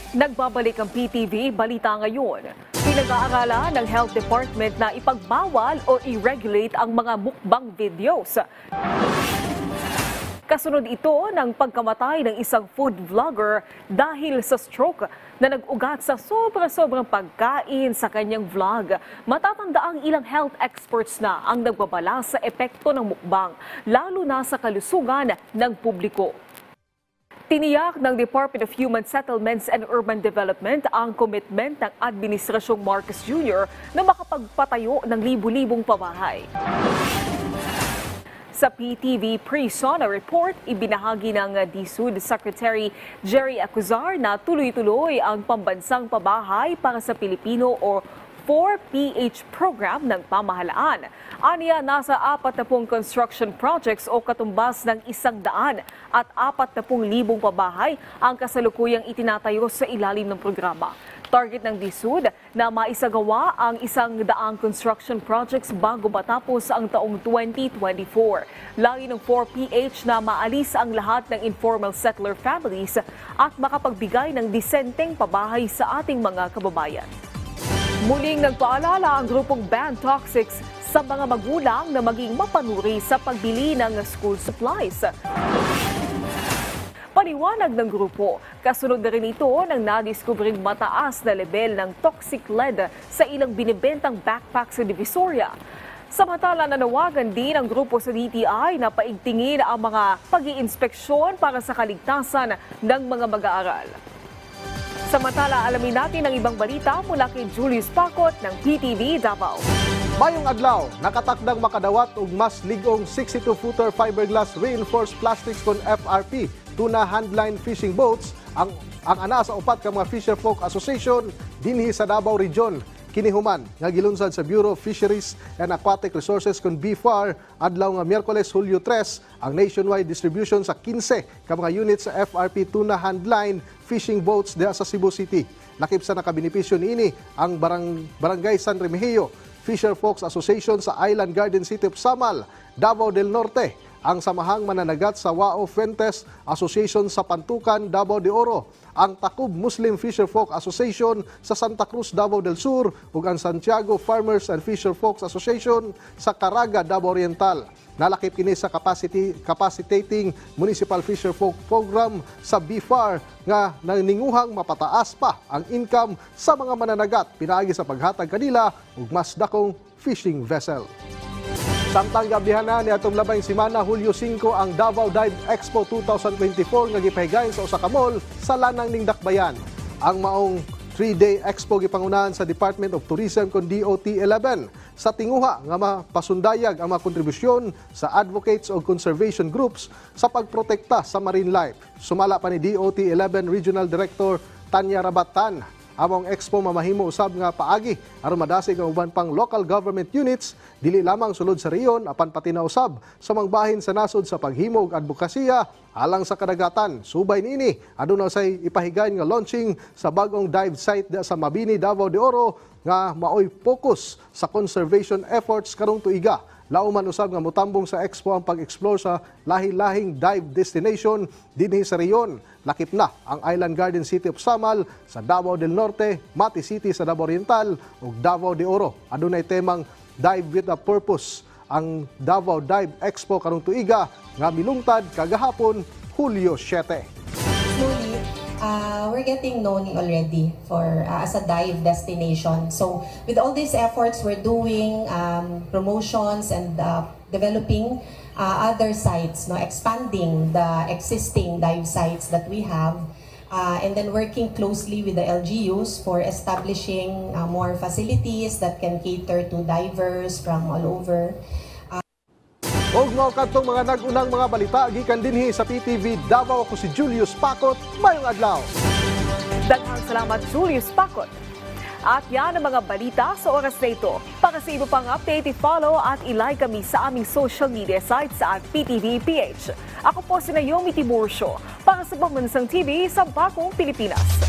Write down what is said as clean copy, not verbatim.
Nagbabalik ang PTV Balita Ngayon. Pinag-aaralan ng Health Department na ipagbawal o i-regulate ang mga mukbang videos. Kasunod ito ng pagkamatay ng isang food vlogger dahil sa stroke na nag-ugat sa sobra-sobrang pagkain sa kanyang vlog. Matatanda ang ilang health experts na ang nagbabala sa epekto ng mukbang, lalo na sa kalusugan ng publiko. Tiniyak ng Department of Human Settlements and Urban Development ang commitment ng Administrasyong Marcos Jr. na makapagpatayo ng libu-libong pabahay. Sa PTV Pre-SONA report, ibinahagi ng DSUD Secretary Jerry Acuzar na tuloy-tuloy ang pambansang pabahay para sa Pilipino o 4PH program ng pamahalaan. Aniya, nasa 40 construction projects o katumbas ng 100 at 40,000 pabahay ang kasalukuyang itinatayo sa ilalim ng programa. Target ng DSUD na maisagawa ang 100 construction projects bago matapos ang taong 2024. Layo ng 4PH na maalis ang lahat ng informal settler families at makapagbigay ng disenteng pabahay sa ating mga kababayan. Muling nagpaalala ang grupong Ban Toxics sa mga magulang na maging mapanuri sa pagbili ng school supplies. Paliwanag ng grupo, kasunod na rin ito ng nadiskubring mataas na level ng toxic lead sa ilang binibentang backpack sa Divisoria. Samantala, nanawagan din ang grupo sa DTI na paigtingin ang mga pag-iinspeksyon para sa kaligtasan ng mga mag-aaral. Samantala, alamin natin ang ibang balita mula kay Julius Pacot ng PTV Davao. Mayong adlaw, nakatakdang makadawat og mas ligong 62-footer fiberglass reinforced plastics kon FRP tuna handline fishing boats ang ana sa upat ka mga Fisher Folk Association dinhi sa Davao Region. Kinihuman nga gilunsad sa Bureau of Fisheries and Aquatic Resources kon BFAR adlaw nga Miyerkules Hulyo 3 ang nationwide distribution sa 15 ka mga units sa FRP tuna handline fishing boats diha sa Cebu City. Lakip sa nakabenepisyo niini ang Barangay San Remigio Fisher Folks Association sa Island Garden City of Samal, Davao del Norte, ang samahang mananagat sa Wao Fuentes Association sa Pantukan, Davao de Oro, ang Takub Muslim Fisher Folk Association sa Santa Cruz, Davao del Sur, ug ang Santiago Farmers and Fisher Folks Association sa Caraga, Davao Oriental. Nalakip kini sa capacitating Municipal Fisher Folk Program sa BFAR nga naninguhang mapataas pa ang income sa mga mananagat pinaagi sa paghatag kanila ug mas dakong fishing vessel. Samtang gabihan na ni atong labing semana Hulyo 5 ang Davao Dive Expo 2024 nga gipahigayon sa usa ka mall sa Lanang ning Dakbayan. Ang maong 3-day expo gipangunahan sa Department of Tourism kon DOT-11 sa tinguha nga mapasundayag ang mga kontribusyon sa advocates o conservation groups sa pagprotekta sa marine life. Sumala pa ni DOT-11 Regional Director Tanya Rabatan. Among expo mamahimo usab nga paagi aron madasig ang uban pang local government units dili lamang sulod sa reyon apan pati na usab sa mga bahin sa nasod sa paghimo og advokasya alang sa kadagatan. Subay niini aduna say ipahigayon nga launching sa bagong dive site sa Mabini, Davao de Oro nga maoy focus sa conservation efforts karong tuiga. Lauman usab nga motambong sa expo ang pag-explore sa lahi-lahing dive destination dinhi sa reyon. Lakip na ang Island Garden City of Samal sa Davao del Norte, Mati City sa Davao Oriental ug Davao de Oro. Adunay temang Dive with a Purpose ang Davao Dive Expo karong tuiga nga milungtad kagahapon Hulyo 7. Slowly, we're getting known already for as a dive destination. So with all these efforts, we're doing promotions and developing other sites, expanding the existing dive sites that we have, and then working closely with the LGUs for establishing more facilities that can cater to divers from all over. Og mao kadtong mga nag-unang mga balita gikan dinhi sa PTV Davao, ako si Julius Pacot. Mayong adlaw. Daghang salamat, Julius Pacot. At yan ang mga balita sa oras na ito. Para sa iba pang update, i-follow at i-like kami sa aming social media sites at PTV PH. Ako po si Naomi Tiburcio para sa Pambansang TV sa Bagong Pilipinas.